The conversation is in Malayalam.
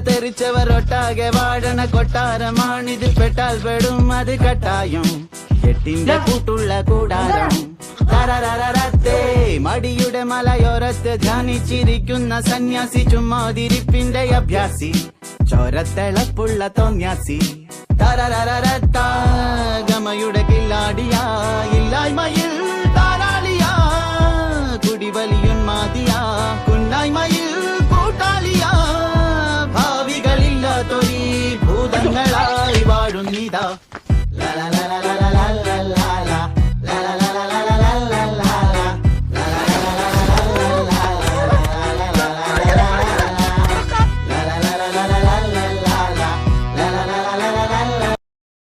തെറിച്ചവർ ഒട്ടാകെ വാഴണ കൊട്ടാരമാണിത്. പെട്ടാൽ പെടും അത് കട്ടായും എട്ടിന്റെ കൂട്ടുള്ള കൂടാരം. തരരരരത്തേ മടിയുടെ മലയോരത്ത് ധ്യാനിച്ചിരിക്കുന്ന സന്യാസി, ചുമ്മാതിരിപ്പിന്റെ അഭ്യാസി, ചോരത്തിളപ്പുള്ള തോന്യാസി. തരരരരത്താ ഗമയുടെ കില്ലാടിയാ, ഇല്ലായ്മയിൽ താരാളിയാ, കുടിവലിയുന്മാതിയാ, കുന്നായ്മയിൽ കൂട്ടാളിയാ, ഭാവികളില്ലാത്തൊരീ ഭൂതങ്ങളായി വാഴുന്നിതാ. ലാ ലാ ലാ ലാ ലാ ലാ ലാ.